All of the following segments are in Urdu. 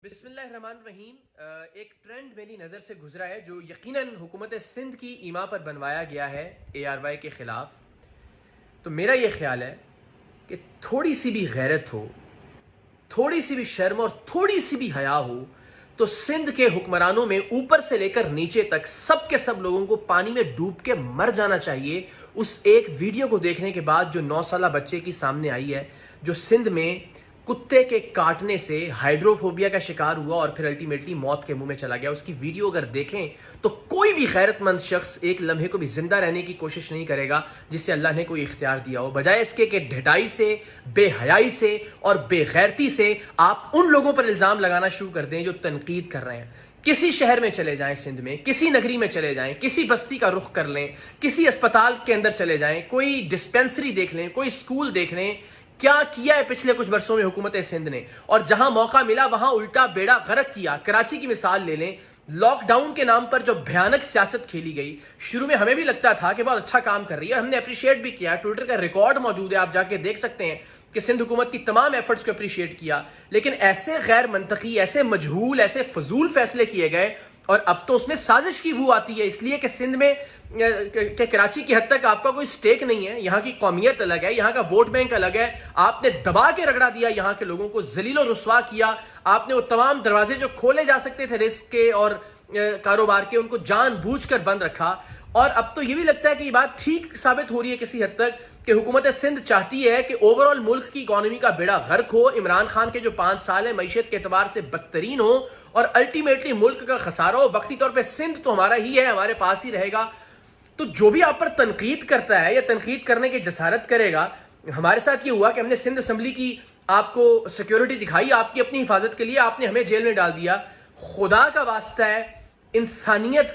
بسم اللہ الرحمن الرحیم۔ ایک ٹرینڈ میری نظر سے گزرا ہے جو یقیناً حکومت سندھ کی ایما پر بنوایا گیا ہے ARY کے خلاف۔ تو میرا یہ خیال ہے کہ تھوڑی سی بھی غیرت ہو، تھوڑی سی بھی شرم اور تھوڑی سی بھی حیا ہو تو سندھ کے حکمرانوں میں اوپر سے لے کر نیچے تک سب کے سب لوگوں کو پانی میں ڈوب کے مر جانا چاہیے۔ اس ایک ویڈیو کو دیکھنے کے بعد جو 9 سالہ بچے کی سامنے آئی ہے جو سندھ میں کتے کے کاٹنے سے ہائیڈروفوبیا کا شکار ہوا اور پھر الٹیمیٹلی موت کے منہ میں چلا گیا، اس کی ویڈیو اگر دیکھیں تو کوئی بھی غیرت مند شخص ایک لمحے کو بھی زندہ رہنے کی کوشش نہیں کرے گا جس سے اللہ نے کوئی اختیار دیا ہو، بجائے اس کے کہ ڈھٹائی سے، بے حیائی سے اور بے غیرتی سے آپ ان لوگوں پر الزام لگانا شروع کر دیں جو تنقید کر رہے ہیں۔ کسی شہر میں چلے جائیں، سندھ میں کسی نگری میں چلے جائیں، کسی بستی کا رخ کر لیں، کسی اسپتال کے اندر چلے جائیں، کوئی ڈسپینسری دیکھ لیں، کوئی اسکول دیکھ لیں، کیا کیا ہے پچھلے کچھ برسوں میں حکومت سندھ نے، اور جہاں موقع ملا وہاں الٹا بیڑا غرق کیا۔ کراچی کی مثال لے لیں، لاک ڈاؤن کے نام پر جو بھیانک سیاست کھیلی گئی، شروع میں ہمیں بھی لگتا تھا کہ بہت اچھا کام کر رہی ہے، ہم نے اپریشیٹ بھی کیا، ٹویٹر کا ریکارڈ موجود ہے، آپ جا کے دیکھ سکتے ہیں کہ سندھ حکومت کی تمام ایفرٹس کو اپریشیٹ کیا، لیکن ایسے غیر منطقی، ایسے مجہول، ایسے فضول فیصلے کیے گئے، اور اب تو اس میں سازش کی بو آتی ہے، اس لیے کہ سندھ میں کہ کراچی کی حد تک آپ کا کوئی سٹیک نہیں ہے، یہاں کی قومیت الگ ہے، یہاں کا ووٹ بینک الگ ہے، آپ نے دبا کے رگڑا دیا، یہاں کے لوگوں کو ذلیل و رسوا کیا، آپ نے وہ تمام دروازے جو کھولے جا سکتے تھے رزق کے اور کاروبار کے، ان کو جان بوجھ کر بند رکھا۔ اور اب تو یہ بھی لگتا ہے کہ یہ بات ٹھیک ثابت ہو رہی ہے کسی حد تک کہ حکومت سندھ چاہتی ہے کہ اوورآل ملک کی اکانومی کا بیڑا غرق ہو، عمران خان کے جو 5 سال ہیں معیشت کے اعتبار سے بدترین ہو، اور الٹیمیٹلی ملک کا خسارہ ہو۔ وقتی طور پہ سندھ تو ہمارا ہی ہے، ہمارے پاس ہی رہے گا، تو جو بھی آپ پر تنقید کرتا ہے یا تنقید کرنے کی جسارت کرے گا، ہمارے ساتھ یہ ہوا کہ ہم نے سندھ اسمبلی کی آپ کو سیکیورٹی دکھائی آپ کی اپنی حفاظت کے لیے، آپ نے ہمیں جیل میں ڈال دیا۔ خدا کا واسطہ ہے انسانیت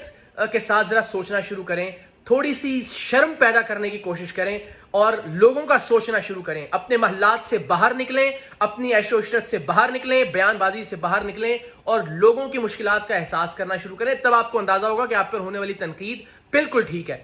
کے ساتھ ذرا سوچنا شروع کریں، تھوڑی سی شرم پیدا کرنے کی کوشش کریں اور لوگوں کا سوچنا شروع کریں، اپنے محلات سے باہر نکلیں، اپنی عیش و عشرت سے باہر نکلیں، بیان بازی سے باہر نکلیں اور لوگوں کی مشکلات کا احساس کرنا شروع کریں، تب آپ کو اندازہ ہوگا کہ آپ پر ہونے والی تنقید بالکل ٹھیک ہے۔